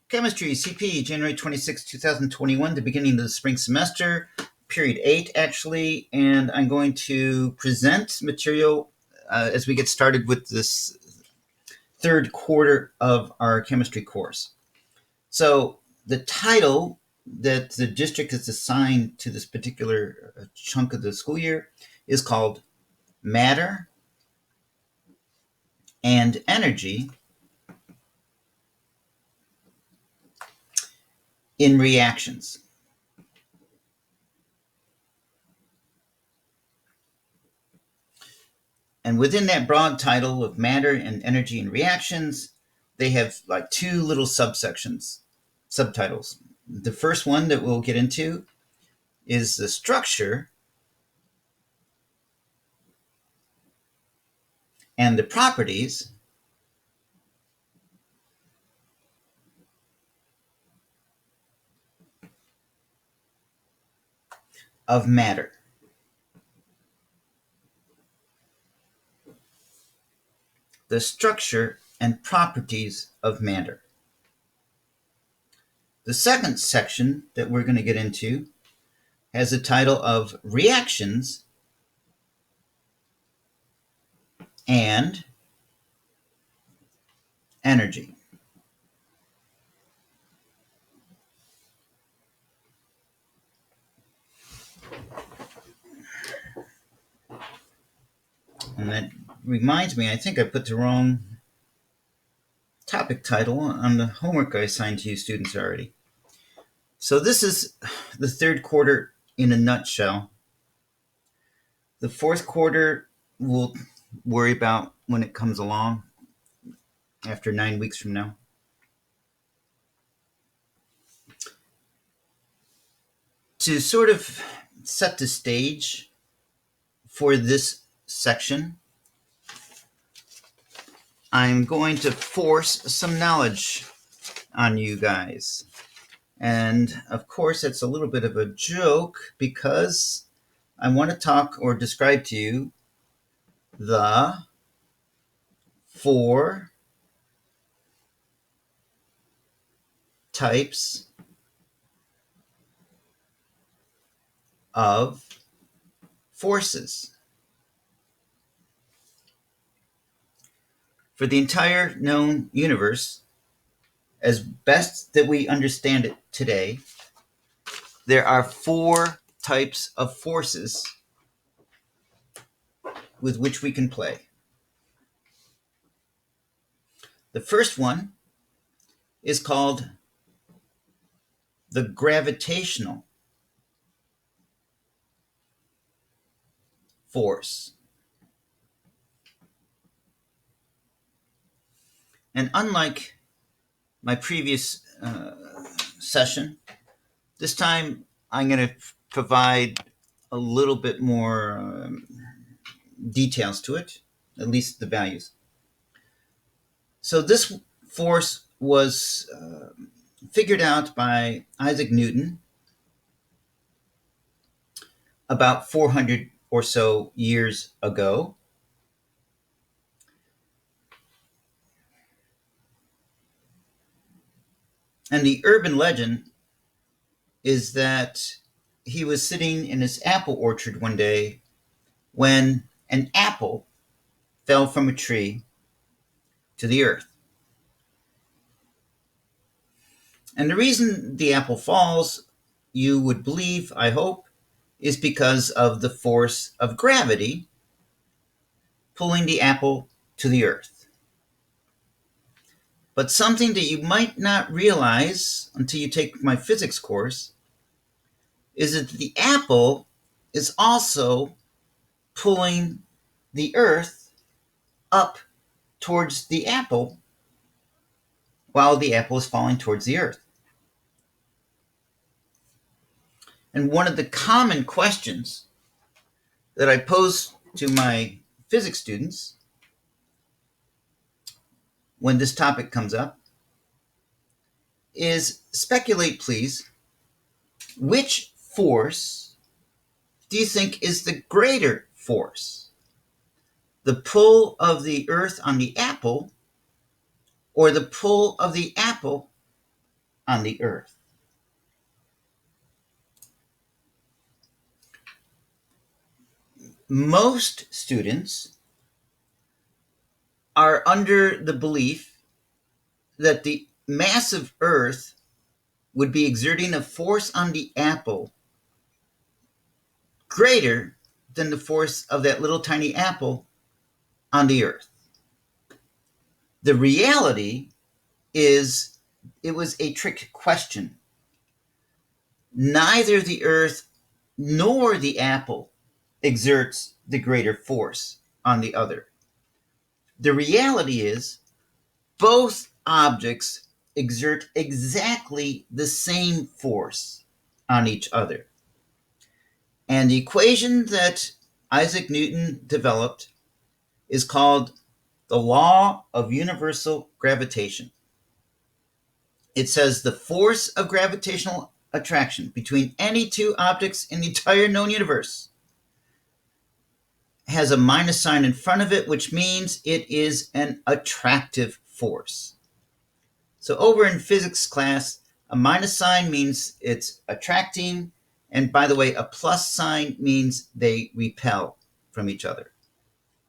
Chemistry, CP, January 26, 2021, the beginning of the spring semester, period 8, actually, and I'm going to present material as we get started with this third quarter of our chemistry course. So the title that the district has assigned to this particular chunk of the school year is called Matter and Energy in Reactions. And within that broad title of Matter and Energy in Reactions, they have like two little subtitles. The first one that we'll get into is the structure and the properties of matter. The structure and properties of matter. The second section that we're going to get into has the title of Reactions and Energy. And that reminds me, I think I put the wrong topic title on the homework I assigned to you students already. So this is the third quarter in a nutshell. The fourth quarter we'll worry about when it comes along after 9 weeks from now. To sort of set the stage for this section, I'm going to force some knowledge on you guys. And of course, it's a little bit of a joke because I want to talk or describe to you the 4 types of forces. For the entire known universe, as best that we understand it today, there are 4 types of forces with which we can play. The first one is called the gravitational force. And unlike my previous session, this time I'm going to provide a little bit more details to it, at least the values. So this force was figured out by Isaac Newton about 400 or so years ago. And the urban legend is that he was sitting in his apple orchard one day when an apple fell from a tree to the earth. And the reason the apple falls, you would believe, I hope, is because of the force of gravity pulling the apple to the earth. But something that you might not realize until you take my physics course is that the apple is also pulling the earth up towards the apple while the apple is falling towards the earth. And one of the common questions that I pose to my physics students when this topic comes up is, speculate please, which force do you think is the greater force? The pull of the earth on the apple or the pull of the apple on the Earth. Most students are under the belief that the massive Earth would be exerting a force on the apple greater than the force of that little tiny apple on the Earth. The reality is it was a trick question. Neither the Earth nor the apple exerts the greater force on the other. The reality is both objects exert exactly the same force on each other. And the equation that Isaac Newton developed is called the law of universal gravitation. It says the force of gravitational attraction between any two objects in the entire known universe has a minus sign in front of it, which means it is an attractive force. So over in physics class, a minus sign means it's attracting, and by the way, a plus sign means they repel from each other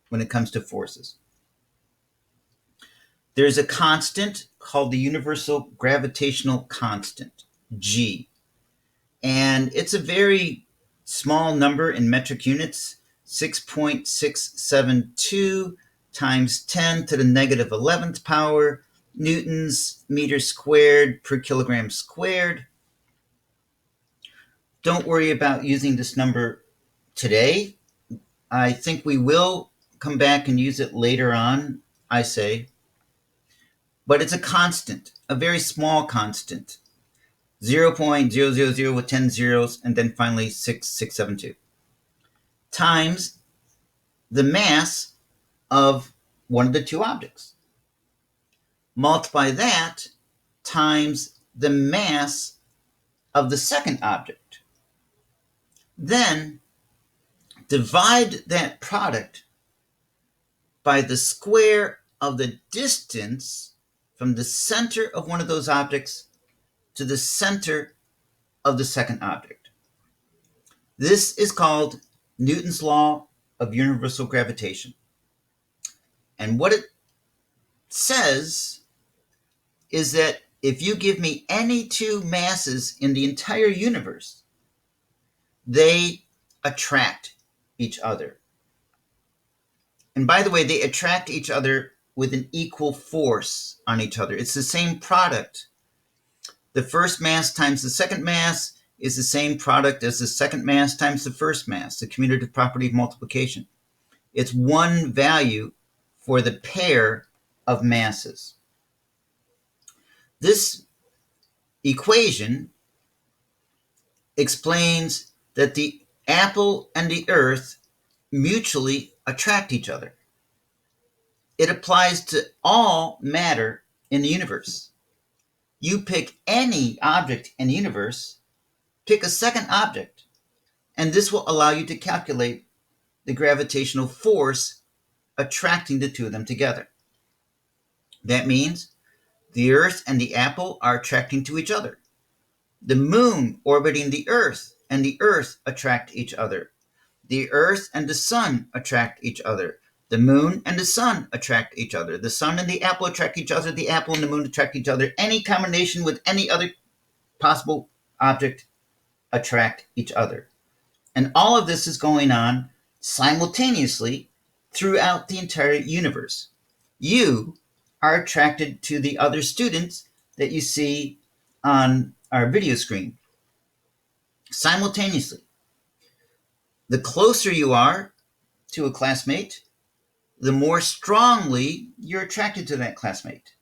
when it comes to forces. There's a constant called the universal gravitational constant, G. And it's a very small number in metric units, 6.672 times 10 to the negative 11th power newtons meters squared per kilogram squared. Don't worry about using this number today. I think we will come back and use it later on, I say. But it's a constant, a very small constant. 0.000 with 10 zeros, and then finally 6.672 times the mass of one of the two objects. Multiply that times the mass of the second object. Then divide that product by the square of the distance from the center of one of those objects to the center of the second object. This is called Newton's law of universal gravitation. And what it says is that if you give me any two masses in the entire universe, they attract each other. And by the way, they attract each other with an equal force on each other. It's the same product. The first mass times the second mass is the same product as the second mass times the first mass, the commutative property of multiplication. It's one value for the pair of masses. This equation explains that the apple and the earth mutually attract each other. It applies to all matter in the universe. You pick any object in the universe, pick a second object, and this will allow you to calculate the gravitational force attracting the two of them together. That means the Earth and the apple are attracting to each other. The moon orbiting the Earth and the Earth attract each other. The Earth and the sun attract each other. The moon and the sun attract each other. The sun and the apple attract each other. The apple and the moon attract each other. Any combination with any other possible object attract each other. And all of this is going on simultaneously throughout the entire universe. You are attracted to the other students that you see on our video screen simultaneously. The closer you are to a classmate, the more strongly you're attracted to that classmate.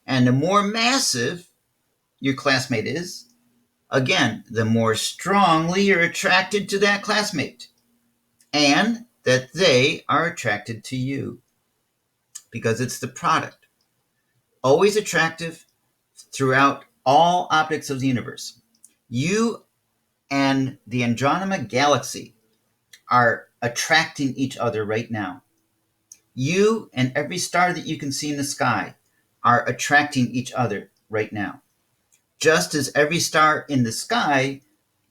And the more massive your classmate is, again, the more strongly you're attracted to that classmate, and that they are attracted to you, because it's the product. Always attractive throughout all objects of the universe. You and the Andromeda Galaxy are attracting each other right now. You and every star that you can see in the sky are attracting each other right now. just as every star in the sky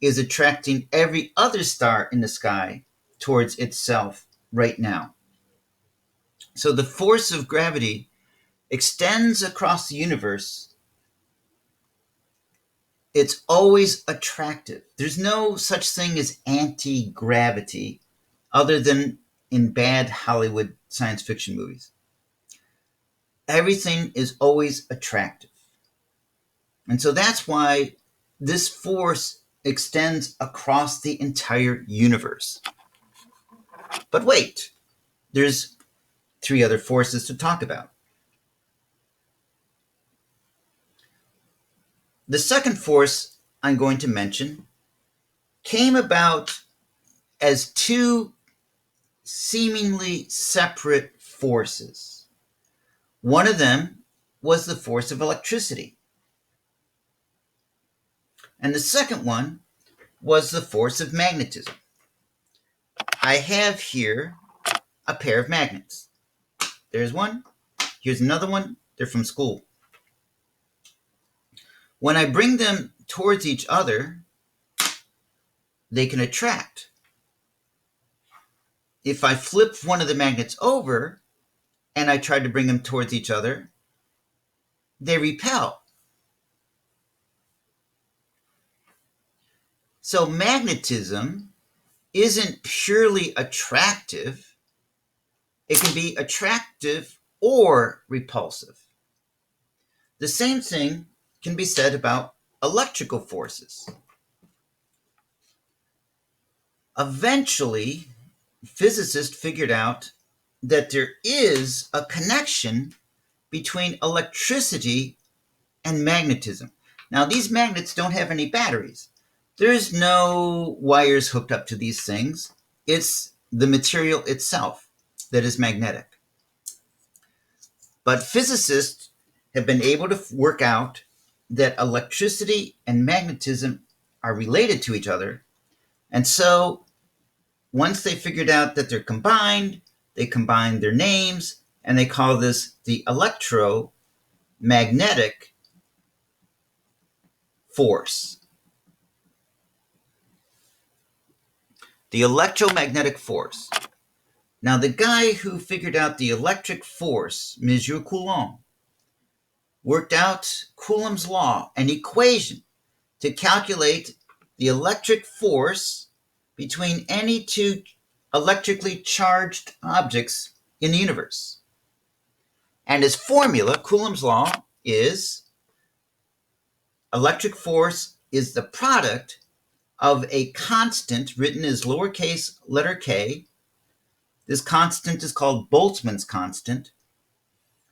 is attracting every other star in the sky towards itself right now. So the force of gravity extends across the universe. It's always attractive. There's no such thing as anti-gravity other than in bad Hollywood science fiction movies. Everything is always attractive. And so that's why this force extends across the entire universe. But wait, there's 3 other forces to talk about. The second force I'm going to mention came about as 2 seemingly separate forces. One of them was the force of electricity. And the second one was the force of magnetism. I have here a pair of magnets. There's one. Here's another one. They're from school. When I bring them towards each other, they can attract. If I flip one of the magnets over and I try to bring them towards each other, they repel. So magnetism isn't purely attractive. It can be attractive or repulsive. The same thing can be said about electrical forces. Eventually, physicists figured out that there is a connection between electricity and magnetism. Now, these magnets don't have any batteries. There's no wires hooked up to these things. It's the material itself that is magnetic. But physicists have been able to work out that electricity and magnetism are related to each other. And so once they figured out that they're combined, they combined their names, and they call this the electromagnetic force. The electromagnetic force. Now, the guy who figured out the electric force, Monsieur Coulomb, worked out Coulomb's law, an equation to calculate the electric force between any 2 electrically charged objects in the universe. And his formula, Coulomb's law, is electric force is the product of a constant written as lowercase letter k. This constant is called Boltzmann's constant.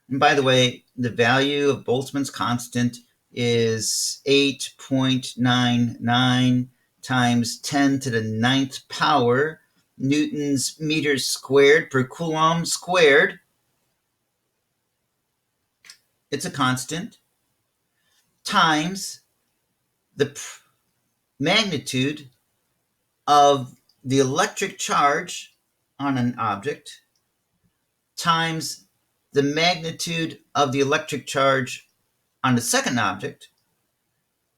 And by the way, the value of Boltzmann's constant is 8.99 times 10 to the 9th power newtons meters squared per coulomb squared. It's a constant times the magnitude of the electric charge on an object times the magnitude of the electric charge on the second object.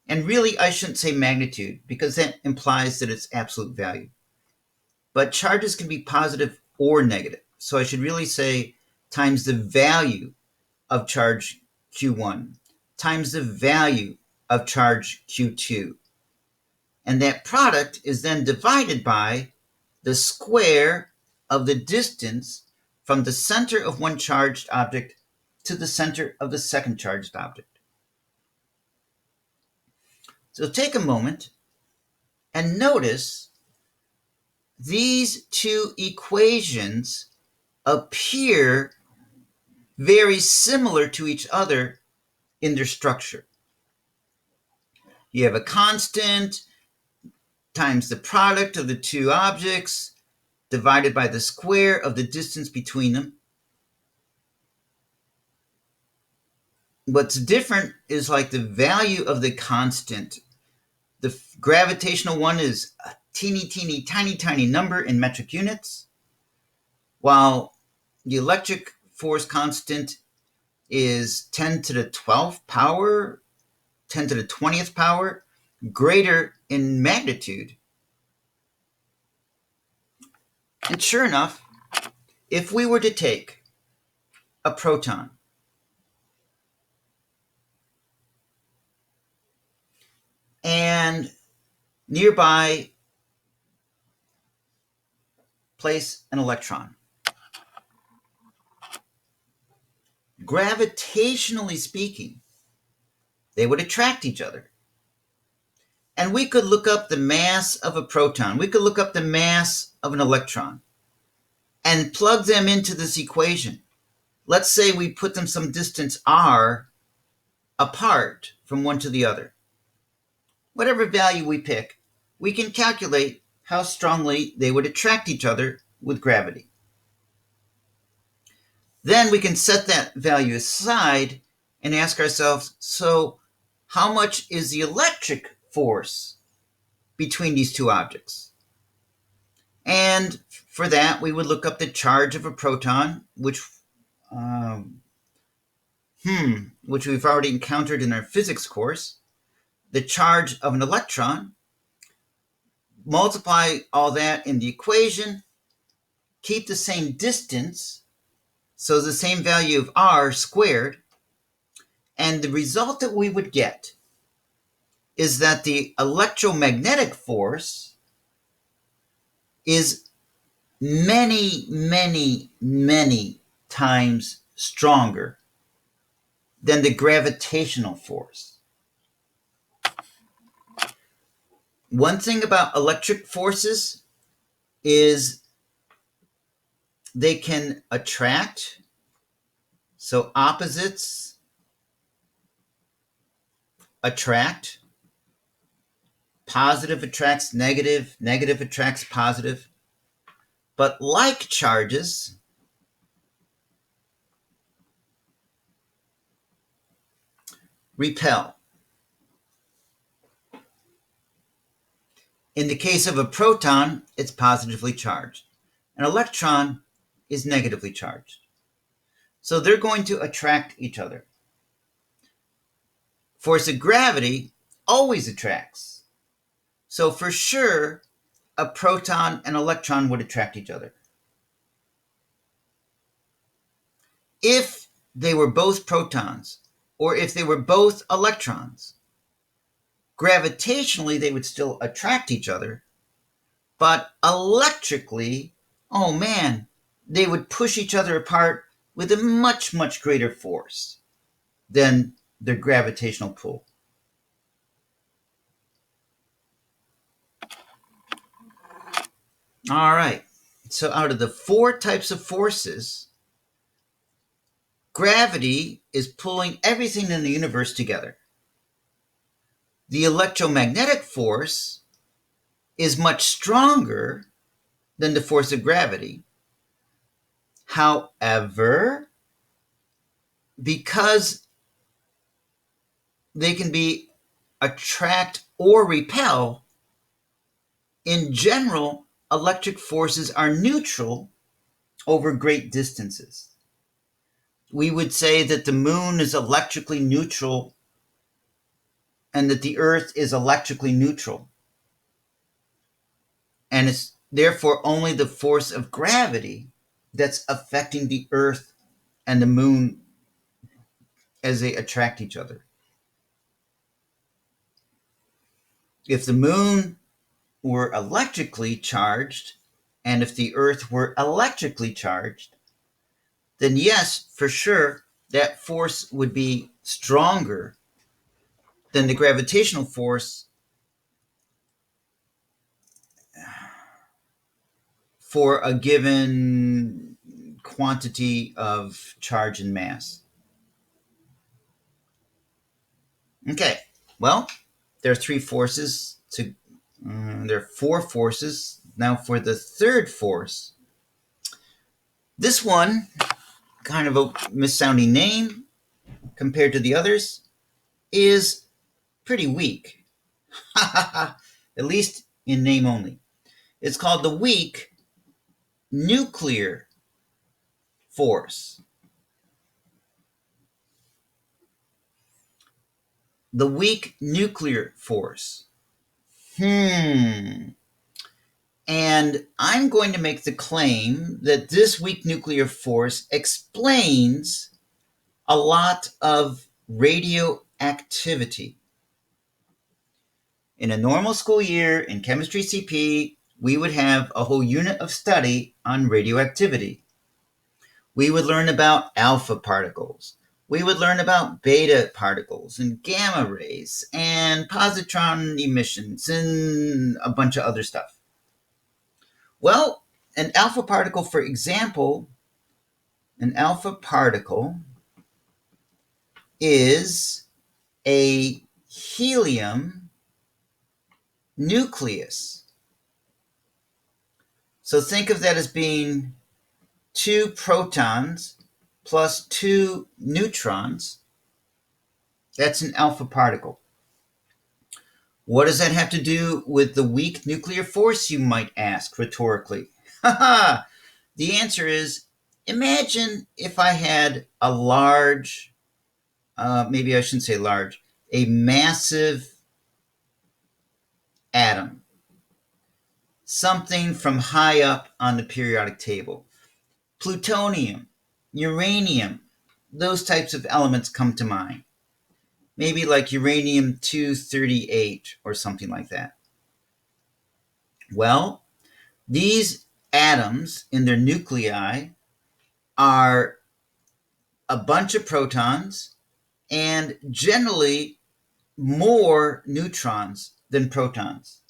And really, I shouldn't say magnitude because that implies that it's absolute value. But charges can be positive or negative. So I should really say times the value of charge Q1 times the value of charge Q2. And that product is then divided by the square of the distance from the center of one charged object to the center of the second charged object. So take a moment and notice these 2 equations appear very similar to each other in their structure. You have a constant times the product of the 2 objects divided by the square of the distance between them. What's different is like the value of the constant. The gravitational one is a tiny number in metric units, while the electric force constant is 10 to the 12th power 10 to the 20th power, greater in magnitude. And sure enough, if we were to take a proton and nearby place an electron, gravitationally speaking, they would attract each other. And we could look up the mass of a proton. We could look up the mass of an electron and plug them into this equation. Let's say we put them some distance r apart from one to the other. Whatever value we pick, we can calculate how strongly they would attract each other with gravity. Then we can set that value aside and ask ourselves, so how much is the electric force between these two objects? And for that, we would look up the charge of a proton, which we've already encountered in our physics course, the charge of an electron, multiply all that in the equation, keep the same distance, so the same value of r squared, and the result that we would get is that the electromagnetic force is many, many, many times stronger than the gravitational force. One thing about electric forces is they can attract, so opposites attract, positive attracts negative, negative attracts positive, but like charges repel. In the case of a proton, it's positively charged. An electron is negatively charged. So they're going to attract each other. Force of gravity always attracts. So for sure, a proton and electron would attract each other. If they were both protons, or if they were both electrons, gravitationally they would still attract each other, but electrically, oh man, they would push each other apart with a much, much greater force than their gravitational pull. All right, so out of the 4 types of forces, gravity is pulling everything in the universe together. The electromagnetic force is much stronger than the force of gravity. However, because they can be attract or repel, in general, electric forces are neutral over great distances. We would say that the moon is electrically neutral and that the earth is electrically neutral. And it's therefore only the force of gravity that's affecting the earth and the moon as they attract each other. If the moon were electrically charged, and if the earth were electrically charged, then yes, for sure, that force would be stronger than the gravitational force for a given quantity of charge and mass. Okay, well, there are 3 forces to there are 4 forces. Now for the third force. This one, kind of a missounding name compared to the others, is pretty weak. At least in name only. It's called the weak nuclear force. the weak nuclear force. And I'm going to make the claim that this weak nuclear force explains a lot of radioactivity. In a normal school year in chemistry CP, we would have a whole unit of study on radioactivity. We would learn about alpha particles. We would learn about beta particles and gamma rays and positron emissions and a bunch of other stuff. Well, an alpha particle, for example, is a helium nucleus. So think of that as being 2 protons plus 2 neutrons. That's an alpha particle. What does that have to do with the weak nuclear force, you might ask rhetorically? The answer is, imagine if I had a large, maybe I shouldn't say large, a massive atom, something from high up on the periodic table. Plutonium, uranium, those types of elements come to mind. Maybe like uranium-238 or something like that. Well, these atoms in their nuclei are a bunch of protons and generally more neutrons than protons.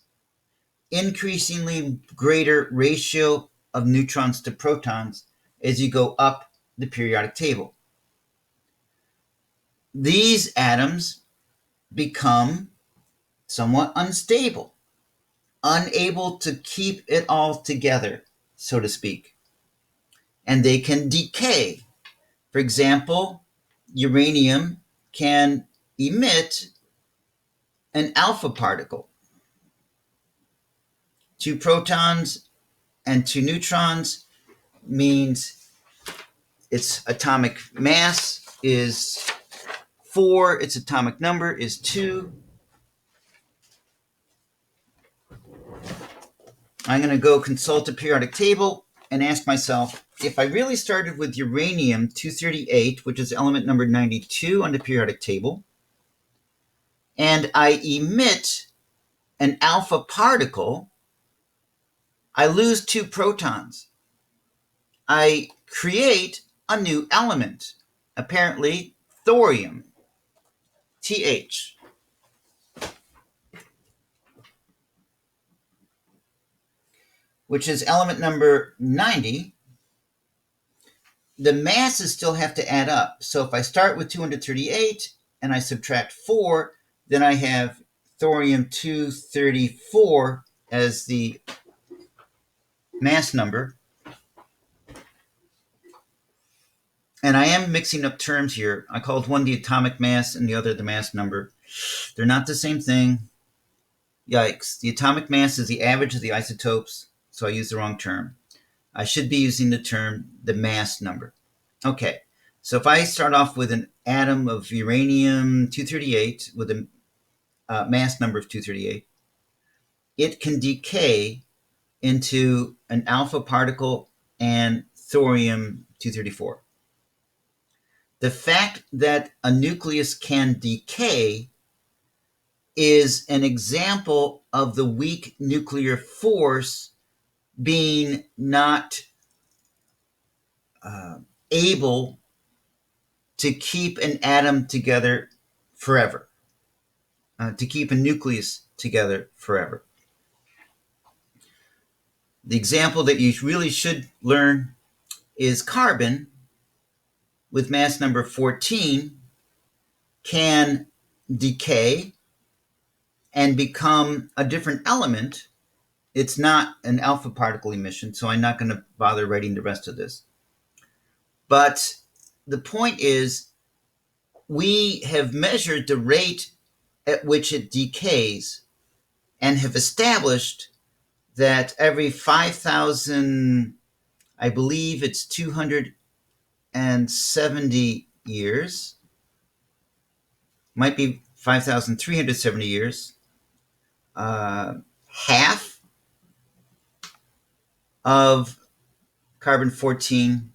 Increasingly greater ratio of neutrons to protons as you go up the periodic table. These atoms become somewhat unstable, unable to keep it all together, so to speak. And they can decay. For example, uranium can emit an alpha particle. 2 protons and 2 neutrons means its atomic mass is 4, its atomic number is 2. I'm going to go consult the periodic table and ask myself, if I really started with uranium-238, which is element number 92 on the periodic table, and I emit an alpha particle, I lose 2 protons. I create a new element, apparently thorium, TH. Which is element number 90. The masses still have to add up. So if I start with 238 and I subtract 4, then I have thorium-234 as the mass number. And I am mixing up terms here. I called one the atomic mass and the other the mass number. They're not the same thing. Yikes. The atomic mass is the average of the isotopes, so I used the wrong term. I should be using the term the mass number. Okay, so if I start off with an atom of uranium-238 with a mass number of 238, it can decay into an alpha particle and thorium-234. The fact that a nucleus can decay is an example of the weak nuclear force being not able to keep an atom together forever, to keep a nucleus together forever. The example that you really should learn is carbon with mass number 14 can decay and become a different element. It's not an alpha particle emission, so I'm not going to bother writing the rest of this. But the point is, we have measured the rate at which it decays and have established that every 5,000, I believe it's 270 years, might be 5,370 years, half of carbon-14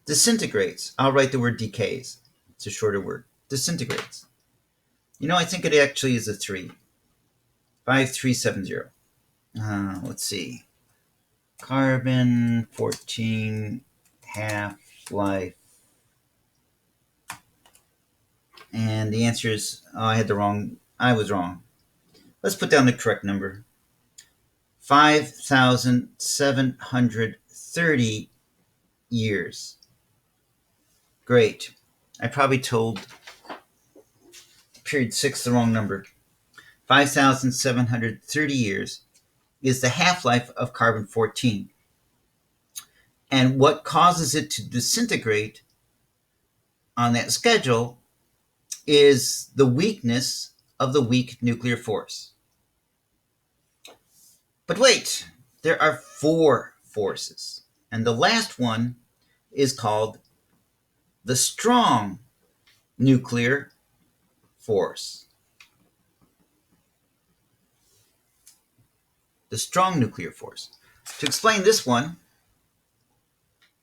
disintegrates. I'll write the word decays. It's a shorter word. Disintegrates. I think it actually is a 3. 5370. Let's see. Carbon-14 half-life. And the answer is, I was wrong. Let's put down the correct number. 5,730 years. Great. I probably told period 6 the wrong number. 5,730 years is the half-life of carbon-14. And what causes it to disintegrate on that schedule is the weakness of the weak nuclear force. But wait, there are 4 forces. And the last one is called the strong nuclear force. The strong nuclear force. To explain this one,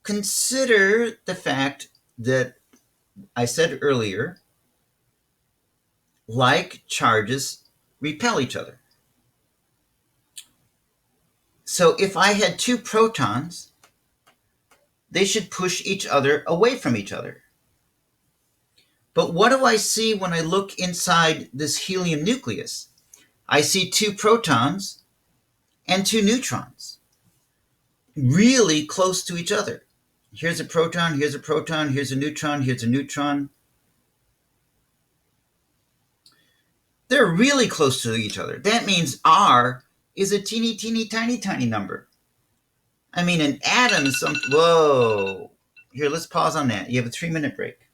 consider the fact that I said earlier, like charges repel each other. So if I had 2 protons, they should push each other away from each other. But what do I see when I look inside this helium nucleus? I see 2 protons and 2 neutrons really close to each other. Here's a proton, here's a proton, here's a neutron, here's a neutron. They're really close to each other. That means R is a teeny, teeny, tiny, tiny number. I mean, an atom is something. Whoa. Here, let's pause on that. You have a 3-minute break.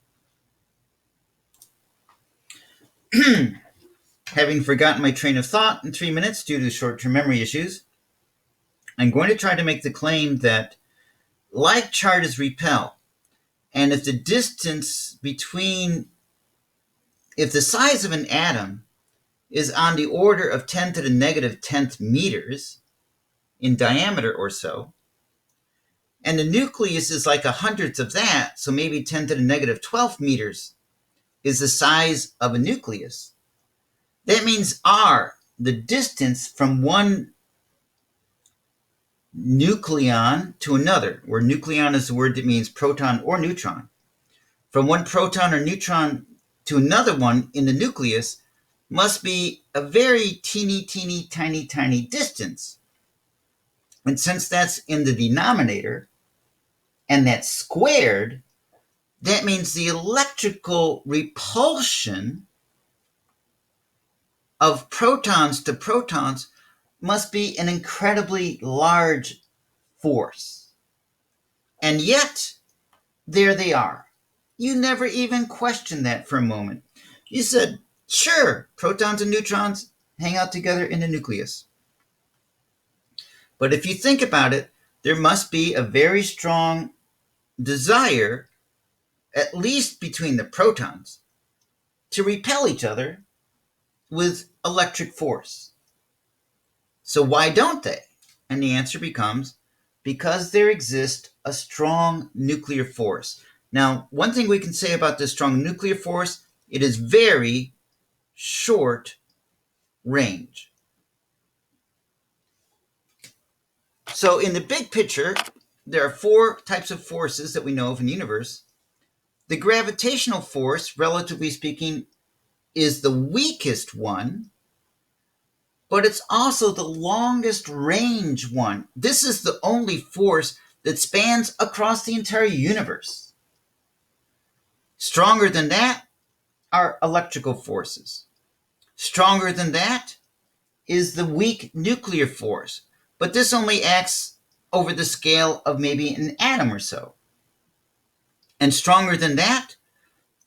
Having forgotten my train of thought in 3 minutes due to short-term memory issues, I'm going to try to make the claim that like charges repel, and if the size of an atom is on the order of 10 to the negative 10th meters in diameter or so, and the nucleus is like 100th of that, so maybe 10 to the negative 12th meters is the size of a nucleus. That means R, the distance from one nucleon to another, where nucleon is the word that means proton or neutron, from one proton or neutron to another one in the nucleus must be a very teeny, teeny, tiny, tiny distance. And since that's in the denominator and that's squared, that means the electrical repulsion of protons to protons must be an incredibly large force. And yet, there they are. You never even questioned that for a moment. You said, sure, protons and neutrons hang out together in the nucleus. But if you think about it, there must be a very strong desire, at least between the protons, to repel each other with electric force. So why don't they? And the answer becomes, because there exists a strong nuclear force. Now, one thing we can say about this strong nuclear force, it is very short range. So in the big picture, there are 4 types of forces that we know of in the universe. The gravitational force, relatively speaking, is the weakest one, but it's also the longest range one. This is the only force that spans across the entire universe. Stronger than that are electrical forces. Stronger than that is the weak nuclear force, but this only acts over the scale of maybe an atom or so. And stronger than that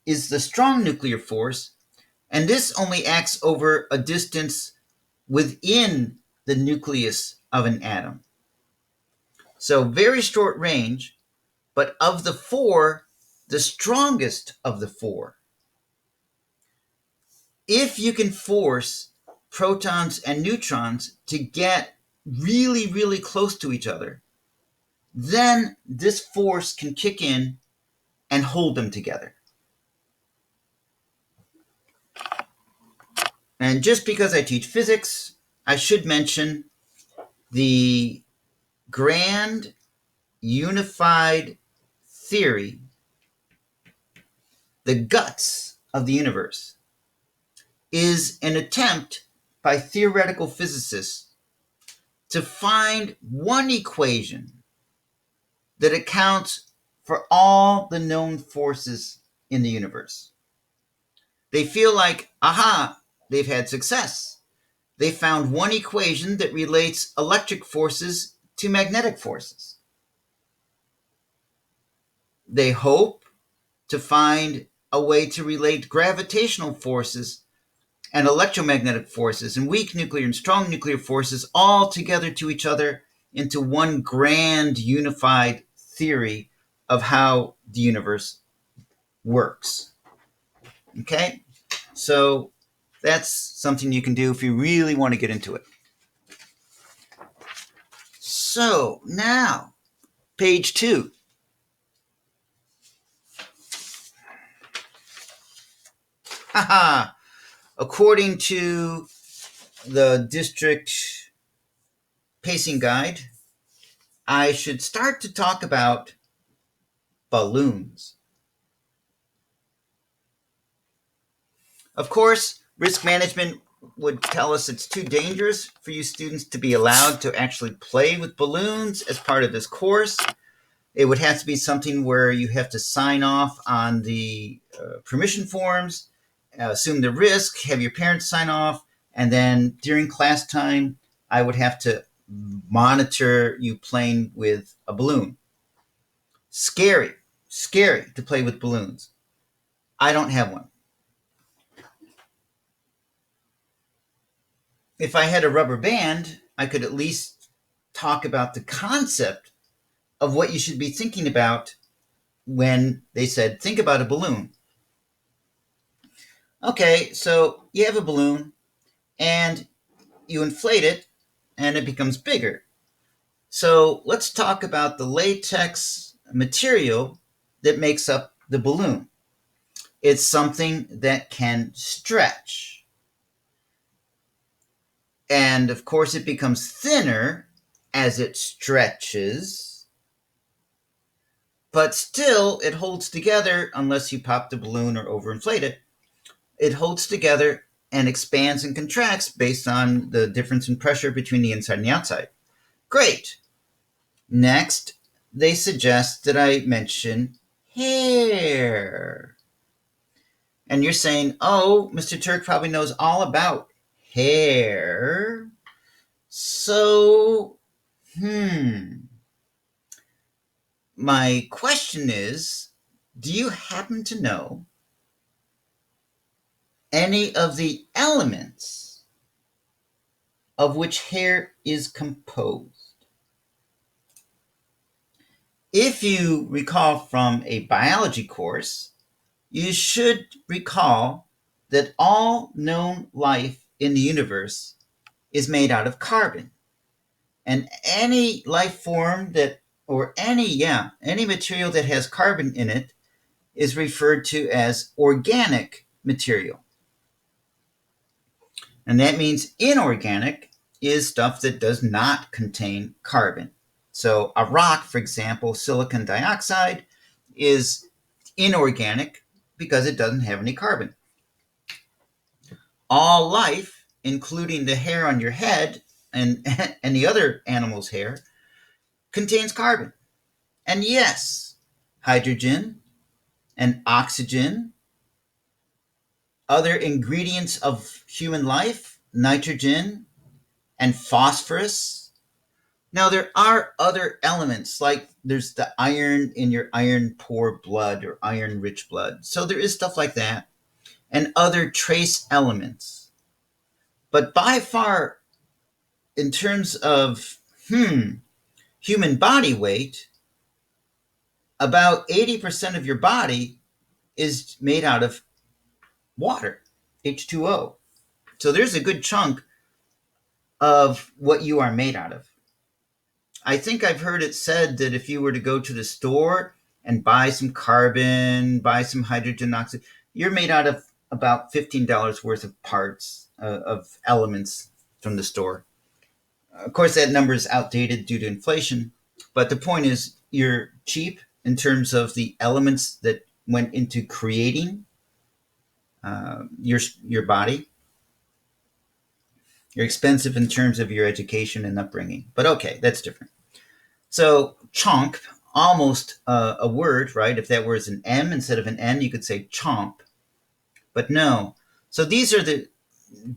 is the strong nuclear force, and this only acts over a distance within the nucleus of an atom. So very short range, but of the 4, the strongest of the 4 if you can force protons and neutrons to get really, really close to each other, then this force can kick in and hold them together. And just because I teach physics, I should mention the grand unified theory, the guts of the universe, is an attempt by theoretical physicists to find one equation that accounts for all the known forces in the universe. They feel like, aha, they've had success. They found one equation that relates electric forces to magnetic forces. They hope to find a way to relate gravitational forces and electromagnetic forces and weak nuclear and strong nuclear forces all together to each other into one grand unified theory of how the universe works. Okay? So that's something you can do if you really want to get into it. So now, page 2. Haha! According to the district pacing guide, I should start to talk about balloons. Of course, risk management would tell us it's too dangerous for you students to be allowed to actually play with balloons as part of this course. It would have to be something where you have to sign off on the permission forms, assume the risk, have your parents sign off, and then during class time, I would have to monitor you playing with a balloon. Scary to play with balloons. I don't have one. If I had a rubber band, I could at least talk about the concept of what you should be thinking about when they said, think about a balloon. Okay, so you have a balloon and you inflate it and it becomes bigger. So let's talk about the latex material that makes up the balloon. It's something that can stretch. And of course, it becomes thinner as it stretches, but still it holds together unless you pop the balloon or overinflate it. It holds together and expands and contracts based on the difference in pressure between the inside and the outside. Great. Next, they suggest that I mention hair. And you're saying, oh, Mr. Turk probably knows all about hair. So, my question is, do you happen to know any of the elements of which hair is composed? If you recall from a biology course, you should recall that all known life in the universe is made out of carbon. And any life form or any material that has carbon in it is referred to as organic material. And that means inorganic is stuff that does not contain carbon. So a rock, for example, silicon dioxide, is inorganic because it doesn't have any carbon. All life, including the hair on your head and the other animal's hair, contains carbon. And yes, hydrogen and oxygen, other ingredients of human life, nitrogen and phosphorus. Now, there are other elements, like there's the iron in your iron-poor blood or iron-rich blood. So there is stuff like that, and other trace elements. But by far, in terms of human body weight, about 80% of your body is made out of water. H2O. So there's a good chunk of what you are made out of. I think I've heard it said that if you were to go to the store and buy some carbon, buy some hydrogen oxide, you're made out of about $15 worth of parts, of elements from the store. Of course, that number is outdated due to inflation, but the point is you're cheap in terms of the elements that went into creating your body. You're expensive in terms of your education and upbringing, but okay, that's different. So chonk, almost a word, right? If that was an M instead of an N, you could say chomp, but no. So these are the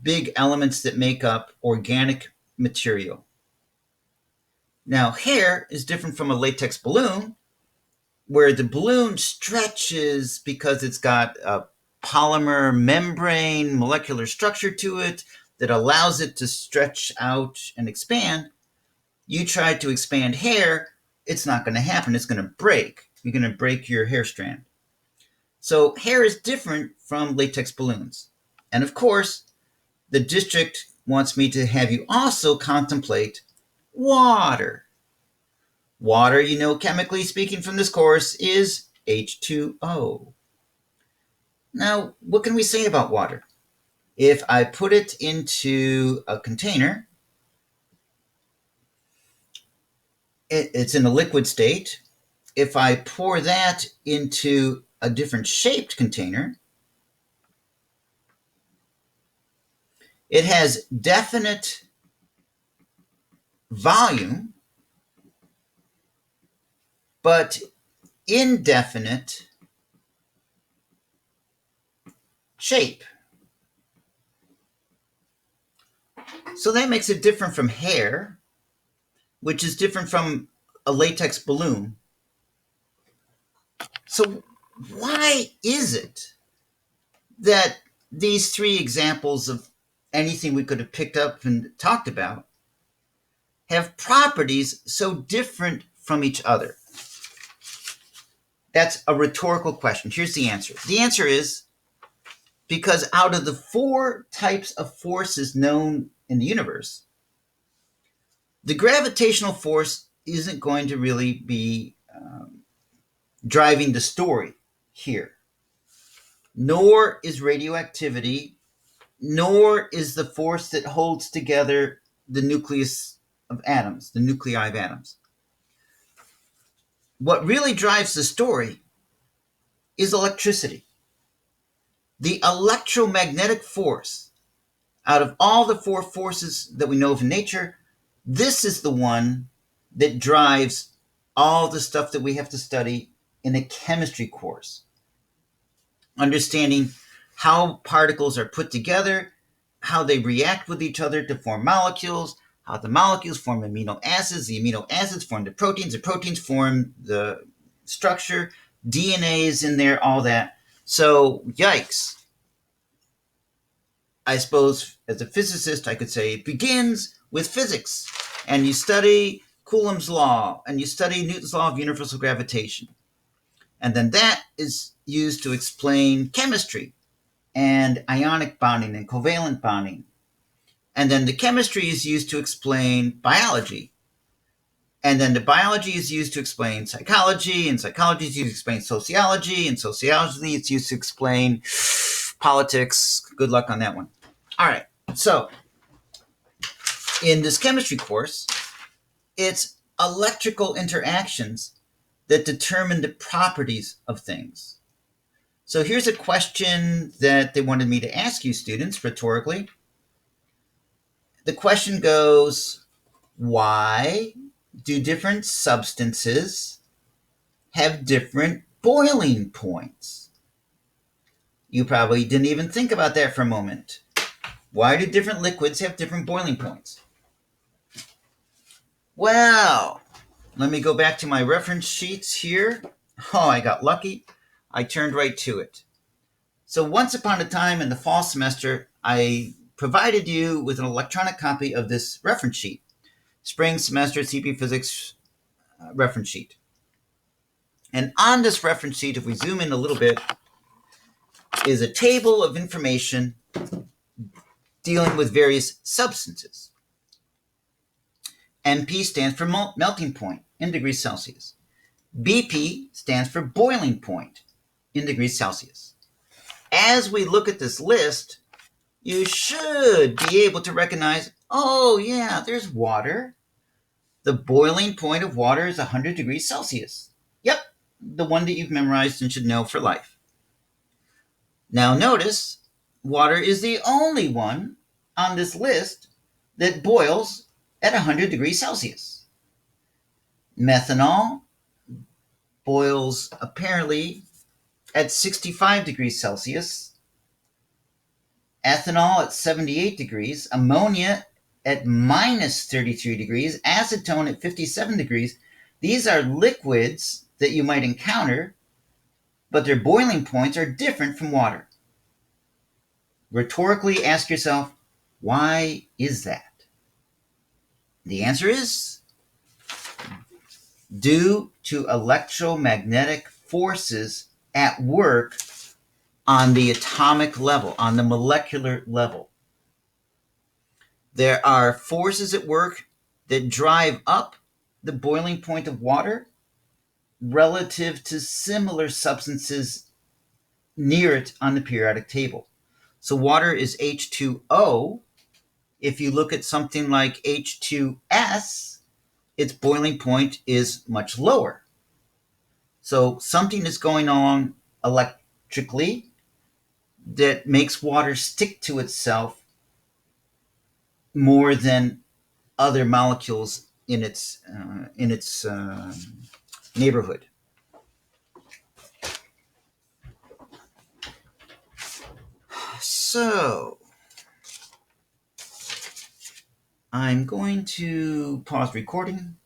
big elements that make up organic material. Now, hair is different from a latex balloon, where the balloon stretches because it's got a polymer membrane molecular structure to it that allows it to stretch out and expand. You try to expand hair, it's not going to happen. It's going to break. You're going to break your hair strand. So hair is different from latex balloons. And of course, the district wants me to have you also contemplate water. Water, you know, chemically speaking from this course, is H2O. Now, what can we say about water? If I put it into a container, it's in a liquid state. If I pour that into a different shaped container, it has definite volume, but indefinite shape. So that makes it different from hair, which is different from a latex balloon. So why is it that these three examples of anything we could have picked up and talked about have properties so different from each other? That's a rhetorical question. Here's the answer. The answer is because out of the four types of forces known in the universe, the gravitational force isn't going to really be driving the story here. Nor is radioactivity, nor is the force that holds together the nucleus of atoms, the nuclei of atoms. What really drives the story is electricity. The electromagnetic force, out of all the four forces that we know of in nature, this is the one that drives all the stuff that we have to study in a chemistry course. Understanding how particles are put together, how they react with each other to form molecules, how the molecules form amino acids, the amino acids form the proteins form the structure, DNA is in there, all that. So, yikes. I suppose as a physicist, I could say it begins with physics. And you study Coulomb's law, and you study Newton's law of universal gravitation. And then that is used to explain chemistry and ionic bonding and covalent bonding. And then the chemistry is used to explain biology. And then the biology is used to explain psychology, and psychology is used to explain sociology, and sociology is used to explain politics. Good luck on that one. All right, so in this chemistry course, it's electrical interactions that determine the properties of things. So here's a question that they wanted me to ask you, students, rhetorically. The question goes, why do different substances have different boiling points? You probably didn't even think about that for a moment. Why do different liquids have different boiling points? Well, let me go back to my reference sheets here. Oh, I got lucky. I turned right to it. So once upon a time in the fall semester, I provided you with an electronic copy of this reference sheet, spring semester CP Physics reference sheet. And on this reference sheet, if we zoom in a little bit, is a table of information dealing with various substances. MP stands for melting point in degrees Celsius. BP stands for boiling point in degrees Celsius. As we look at this list, you should be able to recognize, oh yeah, there's water. The boiling point of water is 100 degrees Celsius. Yep, the one that you've memorized and should know for life. Now notice, water is the only one on this list that boils at 100 degrees Celsius. Methanol boils apparently at 65 degrees Celsius. Ethanol at 78 degrees, ammonia at minus 33 degrees, acetone at 57 degrees. These are liquids that you might encounter, but their boiling points are different from water. Rhetorically ask yourself, why is that? The answer is due to electromagnetic forces at work on the atomic level, on the molecular level. There are forces at work that drive up the boiling point of water relative to similar substances near it on the periodic table. So water is H2O. If you look at something like H2S, its boiling point is much lower. So something is going on electrically that makes water stick to itself more than other molecules in its neighborhood. So I'm going to pause recording